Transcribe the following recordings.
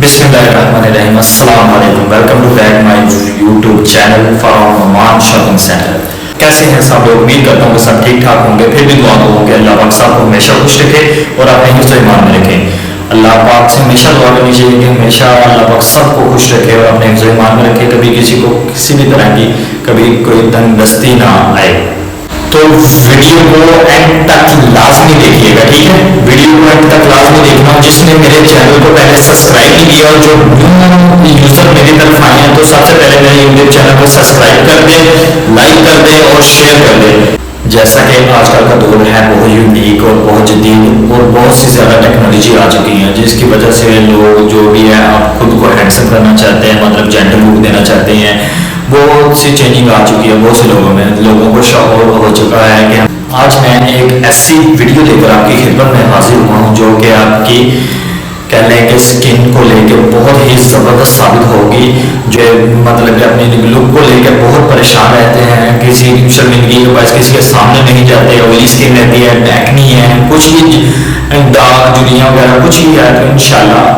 बिस्मिल्लाहिर्रहमानिर्रहीम। अस्सलाम वालेकुम। Welcome to back my YouTube channel from Oman shopping centre. कैसे हैं सब लोग? उम्मीद करता हूँ कि सब ठीक ठाक होंगे। फिर भी दुआ करूँ कि अल्लाह पाक सबको हमेशा खुश रखे और अपने हिफ्ज़ ईमान में रखें। अल्लाह पाक से हमेशा दुआ करनी चाहिए कि हमेशा अल्लाह पाक सबको खुश रखे और अपने हिफ्ज़ ईमान में रखे। कभी किसी को किसी भी तरह की कभी कोई तंगदस्ती ना आए। तो वीडियो को एंड तक लाजमी देखिएगा, ठीक है? वीडियो को एंड तक लाजमी देखना। जिसने मेरे चैनल को पहले सब्सक्राइब नहीं किया और जो न्यू यूजर मेरी तरफ आए हैं तो सबसे पहले मेरे यूट्यूब चैनल को सब्सक्राइब कर दें, लाइक कर दें और शेयर कर दें। जैसा कि आजकल का दौर है बहुत यूनिक और बहुत जदीद और बहुत सी ज़्यादा टेक्नोलॉजी आ चुकी है, जिसकी वजह से लोग जो भी है आप खुद को हैंडसम करना चाहते हैं, मतलब जेंडर लुक देना चाहते हैं। बहुत सी चेंजिंग आ चुकी है बहुत से लोगों को शौक हो चुका है कि आज मैं एक ऐसी वीडियो लेकर आपकी खिदमत में हाजिर हुआ हूँ जो कि आपकी कह लें कि स्किन को लेकर बहुत ही ज़बरदस्त साबित होगी। जो मतलब कि अपनी लुक को लेकर बहुत परेशान रहते हैं, किसी शर्मिंदगी के पास किसी के सामने नहीं जाते, ऑयली स्किन रहती है, एक्नी है, कुछ भी दाग जुड़ियाँ वगैरह कुछ भी है, तो इंशाल्लाह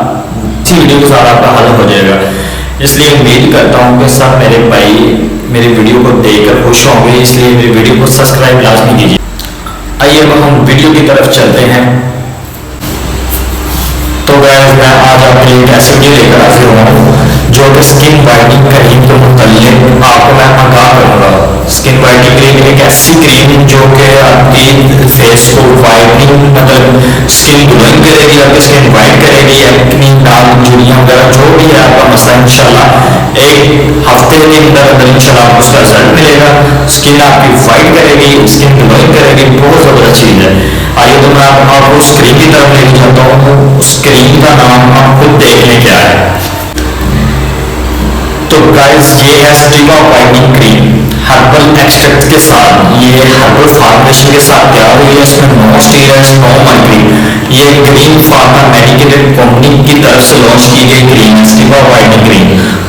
इसी वीडियो के साथ आपका हल हो जाएगा। इसलिए उम्मीद करता हूँ कि सब मेरे भाई मेरी वीडियो को देखकर खुश होंगे, इसलिए मेरी वीडियो को सब्सक्राइब लाजमी कीजिए। आइए अब हम वीडियो की तरफ चलते हैं। तो गाइस मैं आज आपके लिए एक ऐसी वीडियो लेकर हाजिर हुआ हूँ जो कि स्किन वाइटनिंग क्रीम के मुताल्लिक आपको मैं आगाह करूँगा। स्किन वाइटनिंग क्रीम एक ऐसी क्रीम जो कि आपकी फेस को वाइटनिंग मतलब स्किन ग्लोइंग करेगी, आपकी स्किन वाइट करेगी, एक्नी दाग जुड़ियाँ वगैरह जो भी है आपका मसला इंशाल्लाह एक हफ्ते के अंदर इंशाल्लाह आपको उसका रिजल्ट मिलेगा। स्किन आपकी वाइट करेगी, स्किन ग्लोइंग करेगी, बहुत ज़बरदस्त चीज़ है। आइए तो मैं आपको उस क्रीम की तरफ लेके जाता हूँ। उस क्रीम का नाम आप खुद देख लें क्या है। तो गाइस ये है stevia whitening cream herbal extract के साथ, ये हर्बल फार्मेशन के साथ तैयार हुई है। इसमें नो स्टीरॉइड्स नो मर्क्यूरी। ये ग्रीन फार्मा मेडिकेटेड कंपनी की तरफ से लॉन्च की गई क्रीम है स्टीवा वाइटनिंग क्रीम।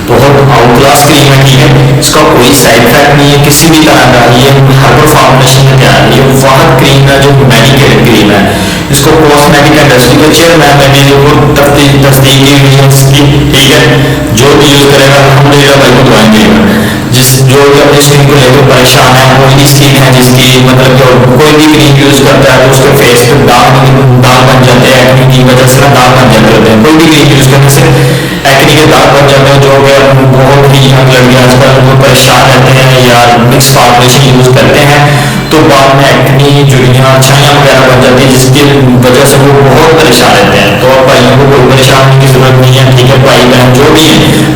बहुत आउट क्लास क्रीम है, ठीक है? इसका कोई साइड इफेक्ट नहीं है किसी भी तरह का। ये हर्बल फार्मेशन में तैयार है। ये वह क्रीम है जो मेडिकेटेड क्रीम है। इसको कॉस्मेटिक इंडस्ट्री के चेयरमैन ने मेरे को तस्दीक की हुई है इसकी, ठीक है? जो भी यूज करेगा अल्हम्दुलिल्लाह भाई को दुआएं देगा। जिस जो भी अपनी स्किन को लेकर परेशान है, ऑयली स्किन है जिसकी मतलब कि कोई भी क्रीम यूज करता है तो उसके फेस पे दाग बन जाते हैं, एक्नी की वजह से दाग बन जाते होते हैं। कोई भी क्रीम यूज करने से एक्नी के दाग बन जाते हैं, जो कि बहुत ही यंग लड़कियां आजकल वो परेशान रहते हैं या मिक्स फार्मेशन यूज करते हैं तो बाद में एक्नी जुड़ियाँ छाइयाँ वगैरह बन जाती है, जिसकी वजह से वो बहुत परेशान रहते हैं। तो भाइयों को कोई परेशान होने की जरूरत नहीं है, ठीक है? भाई बहन जो भी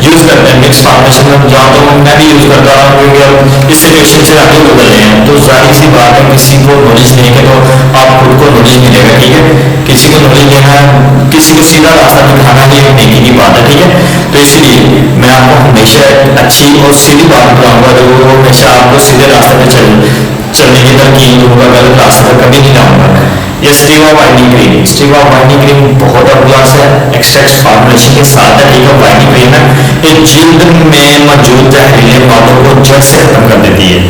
यूज करते हैं मिक्स फार्मेशन में, जहाँ तो मैं भी यूज करता हूँ क्योंकि अब इस सिचुएशन से आगे बदल रहे हैं तो जाहिर सी बात है किसी को नॉलेज नहीं है तो आप खुद को नॉलेज मिलेगा, ठीक है? किसी को नॉलेज देना, किसी को सीधा रास्ता दिखाना ही एक नेकी की बात है, ठीक है? तो इसलिए मैं आपको हमेशा अच्छी और सीधी बात बताऊंगा, जो हमेशा आपको सीधे रास्ते पे चलने की तरकीब दूंगा, गलत रास्ते पर कभी नहीं लाऊंगा। ये स्टीवा वाइटनिंग क्रीम बहुत क्लास है, एक्सट्रैक्ट फार्मुलेशन के साथ है, ठीक है? वाइटनिंग क्रीम है। ये जिल्द में मौजूद जहरीले मादों को जड़ से खत्म कर देती है,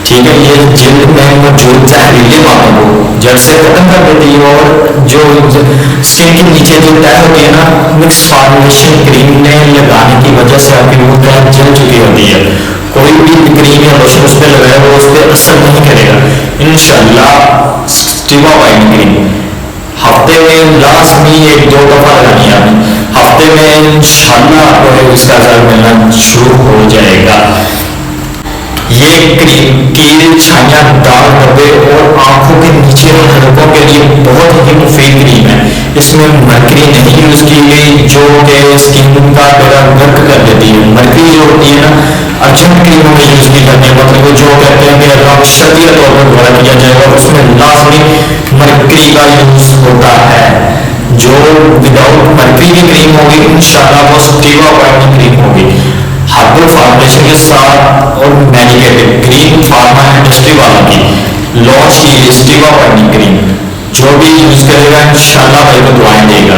ठीक है? ये जिल्द में मौजूद जहरीले मादों को जड़ से खत्म कर देती है। और जो स्किन के नीचे जो तय होती है ना, मिक्स फार्मुलेशन क्रीम ने लगाने की वजह से आपकी वो तय जल चुकी होती है। कोई भी क्रीम या लोशन उस पर लगाए वो उस पर असर नहीं करेगा इंशाल्लाह। स्टीवा वाइटनिंग क्रीम हफ्ते में लाजमी 1-2 दफा लगानी है, हफ्ते में इंशाल्लाह आपको इसका असर मिलना शुरू हो जाएगा। ये क्रीम कील छाइयाँ दाग धब्बे और आंखों के नीचे हलकों के लिए बहुत ही मुफीद क्रीम है। इसमें मर्क्यूरी नहीं यूज की गई जो कि स्किन का बेड़ा गर्क कर देती है। मर्क्यूरी जो होती है ना अर्जेंट क्रीमों में यूज की जाती है, मतलब जो कहते हैं कि राक्षसीय तौर पर द्वारा किया जाएगा उसमें लाजमी मर्क्यूरी का यूज होता है। जो विदाउट मर्क्यूरी की क्रीम होगी इंशाल्लाह वो स्टीवा वाइटनिंग क्रीम होगी हर्बल फार्मेशन के साथ और मेडिकेटेड ग्रीन फार्मा इंडस्ट्री वालों की लॉन्च की स्टीवा वाइटनिंग क्रीम। जो भी यूज करेगा इंशाल्लाह भाई को दुआएं देगा।